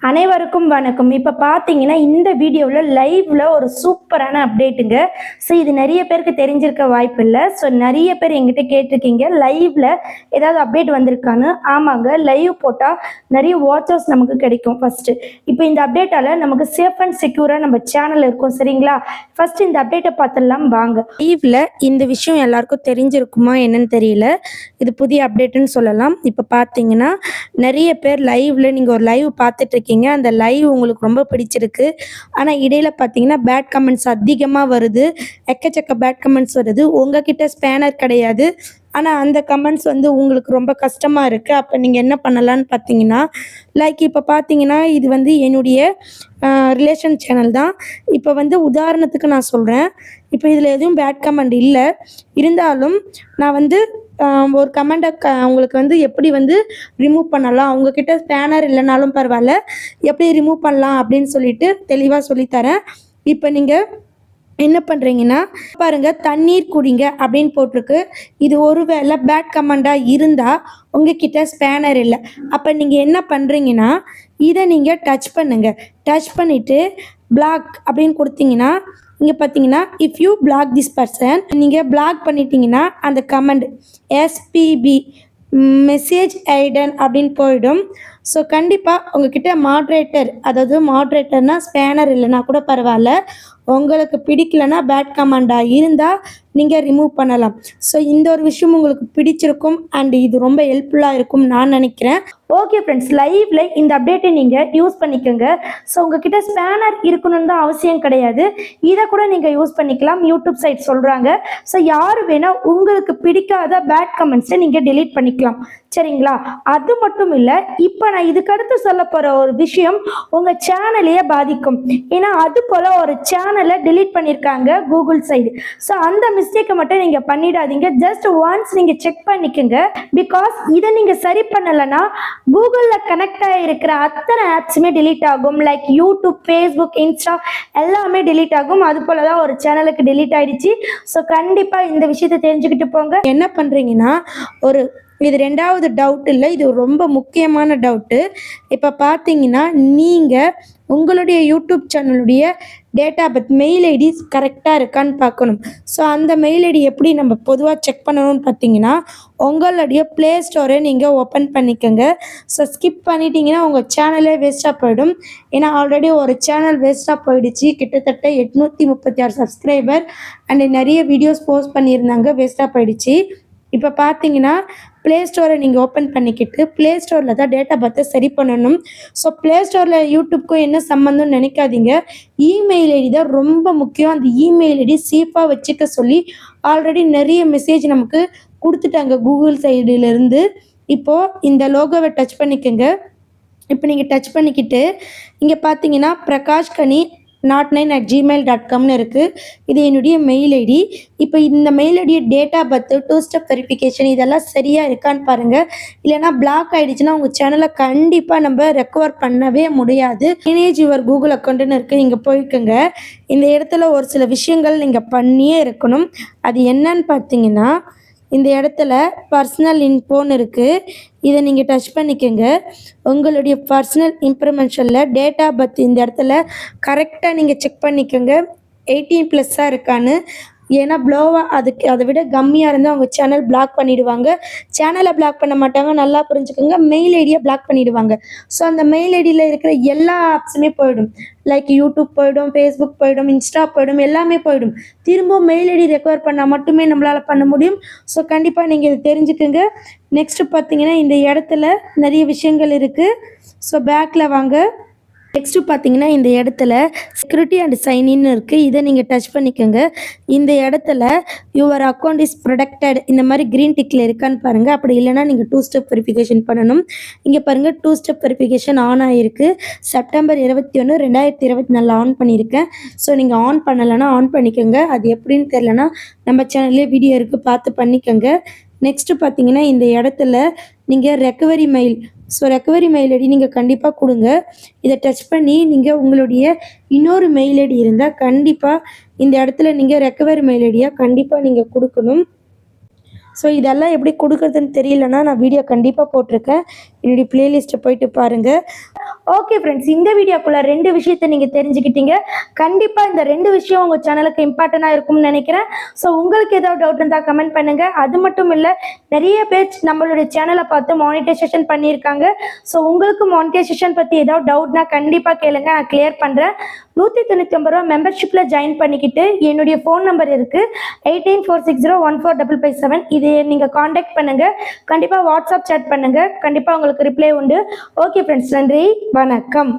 அனைவருக்கும் வணக்கம். இப்போ பார்த்தீங்கன்னா இந்த வீடியோவில் லைவ்ல ஒரு சூப்பரான அப்டேட்டுங்க. ஸோ இது நிறைய பேருக்கு தெரிஞ்சிருக்க வாய்ப்பு இல்லை. ஸோ நிறைய பேர் எங்கிட்ட கேட்டிருக்கீங்க லைவ்ல ஏதாவது அப்டேட் வந்திருக்கான்னு. ஆமாங்க, லைவ் போட்டால் நிறைய வாட்சர்ஸ் நமக்கு கிடைக்கும். ஃபர்ஸ்ட் இப்போ இந்த அப்டேட்டால நமக்கு சேஃப் அண்ட் செக்யூராக நம்ம சேனல் இருக்கும். சரிங்களா? ஃபர்ஸ்ட் இந்த அப்டேட்டை பார்த்துடலாம் வாங்க. லைவ்ல இந்த விஷயம் எல்லாருக்கும் தெரிஞ்சிருக்குமா என்னன்னு தெரியல. இது புதிய அப்டேட்டுன்னு சொல்லலாம். இப்போ பார்த்தீங்கன்னா நிறைய பேர் லைவ்ல நீங்கள் ஒரு லைவ் பார்த்துட்டு இருக்கீங்க. அந்த லைவ் உங்களுக்கு ரொம்ப பிடிச்சிருக்கு. ஆனால் இடையில பார்த்தீங்கன்னா பேட் கமெண்ட்ஸ் அதிகமாக வருது. எக்கச்சக்க பேட் கமெண்ட்ஸ் வருது. உங்ககிட்ட ஸ்பேனர் கிடையாது, ஆனால் அந்த கமெண்ட்ஸ் உங்களுக்கு ரொம்ப கஷ்டமாக இருக்குது. அப்போ நீங்கள் என்ன பண்ணலான்னு பார்த்தீங்கன்னா, லைக் இப்போ பார்த்தீங்கன்னா இது என்னுடைய ரிலேஷன் சேனல் தான். இப்போ உதாரணத்துக்கு நான் சொல்கிறேன். இப்போ இதில் எதுவும் பேட் கமெண்ட் இல்லை. இருந்தாலும் நான் ஒரு கமெண்ட்டை உங்களுக்கு எப்படி ரிமூவ் பண்ணலாம், அவங்கக்கிட்ட ஸ்பேனர் இல்லைனாலும் பரவாயில்ல, எப்படி ரிமூவ் பண்ணலாம் அப்படின்னு சொல்லிட்டு தெளிவாக சொல்லித்தரேன். இப்போ நீங்கள் என்ன பண்ணுறீங்கன்னா பாருங்கள், தண்ணீர் குடிங்க அப்படின்னு போட்டிருக்கு. இது ஒருவேளை பேட் கமெண்டாக இருந்தால் உங்ககிட்ட ஸ்பேனர் இல்லை. அப்போ நீங்கள் என்ன பண்ணுறீங்கன்னா இதை நீங்கள் டச் பண்ணுங்கள். டச் பண்ணிவிட்டு பிளாக் அப்படின்னு கொடுத்தீங்கன்னா இங்கே பார்த்தீங்கன்னா if you block this person, நீங்கள் பிளாக் பண்ணிட்டீங்கன்னா அந்த கமெண்ட் எஸ்பிபி மெசேஜ் ஐடன் அப்படின்னு போயிடும். ஸோ கண்டிப்பாக உங்ககிட்ட மாட்ரேட்டர், அதாவது மாட்ரேட்டர்னால் ஸ்பேனர் இல்லைனா கூட பரவாயில்ல, உங்களுக்கு பிடிக்கலன்னா பேட் கமெண்டாக இருந்தால் நீங்கள் ரிமூவ் பண்ணலாம். ஸோ இந்த ஒரு விஷயம் உங்களுக்கு பிடிச்சிருக்கும் அண்ட் இது ரொம்ப ஹெல்ப்ஃபுல்லாக இருக்கும் நான் நினைக்கிறேன். ஓகே ஃப்ரெண்ட்ஸ், லைவ்ல இந்த அப்டேட்டை நீங்கள் யூஸ் பண்ணிக்கோங்க. ஸோ உங்ககிட்ட ஸ்பேனர் இருக்கணும்னு தான் அவசியம் கிடையாது. இதை கூட நீங்கள் யூஸ் பண்ணிக்கலாம். யூடியூப் சைட் சொல்கிறாங்க. ஸோ யார் வேணால் உங்களுக்கு பிடிக்காத பேட் கமெண்ட்ஸை நீங்கள் டெலீட் பண்ணிக்கலாம். சரிங்களா? அது மட்டும் இல்லை, இப்போ நான் இதுக்கடுத்து சொல்ல போகிற ஒரு விஷயம் உங்கள் சேனலையே பாதிக்கும். ஏன்னா அது போல் ஒரு சேனலை டெலீட் பண்ணியிருக்காங்க கூகுள் சைடு. ஸோ அந்த மிஸ்டேக்கை மட்டும் நீங்கள் பண்ணிடாதீங்க. ஜஸ்ட் ஒன்ஸ் நீங்கள் செக் பண்ணிக்கோங்க. பிகாஸ் இதை நீங்கள் சரி பண்ணலைன்னா கூகுளில் கனெக்ட் ஆகிருக்கிற அத்தனை ஆப்ஸுமே டெலீட் ஆகும். லைக் யூடியூப், ஃபேஸ்புக், இன்ஸ்டா எல்லாமே டெலீட் ஆகும். அது போல தான் ஒரு சேனலுக்கு டெலீட் ஆகிடுச்சு. ஸோ கண்டிப்பாக இந்த விஷயத்தை தெரிஞ்சுக்கிட்டு போங்க. என்ன பண்ணுறீங்கன்னா, இது ரெண்டாவது டவுட் இல்லை, இது ரொம்ப முக்கியமான டவுட்டு. இப்போ பார்த்தீங்கன்னா நீங்கள் உங்களுடைய யூடியூப் சேனலுடைய டேட்டா பர்த் மெயில் ஐடி கரெக்டாக இருக்கான்னு பார்க்கணும். ஸோ அந்த மெயில் ஐடி எப்படி நம்ம பொதுவாக செக் பண்ணணும்னு பார்த்தீங்கன்னா, உங்களுடைய ப்ளே ஸ்டோரை நீங்கள் ஓப்பன் பண்ணிக்கோங்க. ஸோ ஸ்கிப் பண்ணிட்டீங்கன்னா உங்கள் சேனலே வேஸ்ட்டாக போயிடும். ஏன்னா ஆல்ரெடி ஒரு சேனல் வேஸ்ட்டாக போயிடுச்சு. கிட்டத்தட்ட 836 சப்ஸ்கிரைபர் அண்ட் நிறைய வீடியோஸ் போஸ்ட் பண்ணியிருந்தாங்க, வேஸ்ட்டாக போயிடுச்சு. இப்போ பார்த்தீங்கன்னா ப்ளே ஸ்டோரை நீங்கள் ஓப்பன் பண்ணிக்கிட்டு ப்ளே ஸ்டோரில் தான் டேட்டா பர்த்தை சரி பண்ணணும். ஸோ ப்ளே ஸ்டோரில் யூடியூப்க்கும் என்ன சம்மந்தம்னு நினைக்காதீங்க. இமெயில் ஐடி தான் ரொம்ப முக்கியம். அந்த இமெயில் ஐடி சேஃபாக வச்சுக்க சொல்லி ஆல்ரெடி நிறைய மெசேஜ் நமக்கு கொடுத்துட்டாங்க கூகுள் சைடிலேருந்து. இப்போது இந்த லோகோவை டச் பண்ணிக்கோங்க. இப்போ நீங்கள் டச் பண்ணிக்கிட்டு இங்கே பார்த்தீங்கன்னா பிரகாஷ்கனி 09@gmail.comனு இருக்குது. இது என்னுடைய மெயில் ஐடி. இப்போ இந்த மெயில் ஐடியை டேட்டா பர்த்து, 2 ஸ்டெப் வெரிஃபிகேஷன் இதெல்லாம் சரியாக இருக்கான்னு பாருங்கள். இல்லைனா பிளாக் ஆகிடுச்சுன்னா உங்கள் சேனலை கண்டிப்பாக நம்ம ரெக்கவர் பண்ணவே முடியாது. மேனேஜ் யுவர் கூகுள் அக்கௌண்ட்டுன்னு இருக்குது, இங்கே போய்க்குங்க. இந்த இடத்துல ஒரு சில விஷயங்கள் நீங்கள் பண்ணியே இருக்கணும். அது என்னன்னு பார்த்தீங்கன்னா, இந்த இடத்துல பர்சனல் இன்ஃபோன்னு இருக்குது, இதை நீங்கள் டச் பண்ணிக்கோங்க. உங்களுடைய பர்சனல் இன்ஃபர்மேஷனில் டேட்டா பர்த் இந்த இடத்துல கரெக்டாக நீங்கள் செக் பண்ணிக்கோங்க 18+ இருக்கான்னு. ஏன்னா ப்ளோவாக அதை விட கம்மியாக இருந்தால் உங்கள் சேனல் பிளாக் பண்ணிவிடுவாங்க. சேனலை பிளாக் பண்ண மாட்டாங்க, நல்லா புரிஞ்சுக்கோங்க, மெயில் ஐடியை பிளாக் பண்ணிவிடுவாங்க. ஸோ அந்த மெயில் ஐடியில் இருக்கிற எல்லா ஆப்ஸுமே போயிடும். லைக் யூடியூப் போயிடும், ஃபேஸ்புக் போயிடும், இன்ஸ்டா போயிடும், எல்லாமே போயிடும். திரும்ப மெயில் ஐடி ரெக்கவர் பண்ணால் மட்டுமே நம்மளால் பண்ண முடியும். ஸோ கண்டிப்பாக நீங்கள் இதை தெரிஞ்சுக்கோங்க. நெக்ஸ்ட்டு பார்த்தீங்கன்னா இந்த இடத்துல நிறைய விஷயங்கள் இருக்குது. ஸோ பேக்கில் வாங்க. நெக்ஸ்ட்டு பார்த்தீங்கன்னா இந்த இடத்துல செக்யூரிட்டி அண்ட் சைன்இன்னு இருக்குது, இதை நீங்கள் டச் பண்ணிக்கோங்க. இந்த இடத்துல யுவர் அக்கௌண்ட் இஸ் ப்ரொடெக்டட் இந்த மாதிரி க்ரீன் டிக்கில் இருக்கான்னு பாருங்கள். அப்படி இல்லைனா நீங்கள் 2 ஸ்டெப் வெரிஃபிகேஷன் பண்ணணும். இங்கே பாருங்கள் 2 ஸ்டெப் வெரிஃபிகேஷன் ஆன் ஆகிருக்கு. செப்டம்பர் 21, 2024 ஆன் பண்ணியிருக்கேன். ஸோ நீங்கள் ஆன் பண்ணலைன்னா ஆன் பண்ணிக்கோங்க. அது எப்படின்னு தெரிலனா நம்ம சேனல்லே வீடியோ இருக்குது, பார்த்து பண்ணிக்கோங்க. நெக்ஸ்ட்டு பார்த்தீங்கன்னா இந்த இடத்துல நீங்கள் recovery mail, so recovery mail ID நீங்கள் கண்டிப்பாக கொடுங்க. இதை டச் பண்ணி நீங்கள் உங்களுடைய இன்னொரு மெயில் ஐடி இருந்தால் கண்டிப்பாக இந்த இடத்துல நீங்கள் ரெக்கவரி மெயில் ஐடியாக கண்டிப்பாக நீங்கள் கொடுக்கணும். ஸோ இதெல்லாம் எப்படி கொடுக்குறதுன்னு தெரியலன்னா நான் வீடியோ கண்டிப்பாக போட்டிருக்கேன், என்னுடைய ப்ளேலிஸ்ட்டை போயிட்டு பாருங்கள். ஓகே ஃப்ரெண்ட்ஸ், இந்த வீடியோக்குள்ள 2 விஷயத்தை நீங்க தெரிஞ்சுக்கிட்டீங்க. கண்டிப்பா இந்த 2 விஷயம் உங்க சேனலுக்கு இம்பார்ட்டண்டா இருக்கும்னு நினைக்கிறேன். ஸோ உங்களுக்கு ஏதாவது டவுட் இருந்தா கமெண்ட் பண்ணுங்க. அது மட்டும் இல்ல, நிறைய பேர் நம்மளுடைய சேனலை பார்த்து மானிட்டைசேஷன் பண்ணியிருக்காங்க. ஸோ உங்களுக்கு மானிட்டைசேஷன் பத்தி ஏதாவது டவுட்னா கண்டிப்பா கேளுங்க, நான் கிளியர் பண்றேன். 199 ரூபா மெம்பர்ஷிப்ல ஜாயின் பண்ணிக்கிட்டு என்னுடைய ஃபோன் நம்பர் இருக்கு 8846014557. இது நீங்க காண்டாக்ட் பண்ணுங்க. கண்டிப்பா வாட்ஸ்அப் சேட் பண்ணுங்க. கண்டிப்பா உங்களுக்கு ரிப்ளை உண்டு. ஓகே ஃப்ரெண்ட்ஸ், நன்றி, வணக்கம்.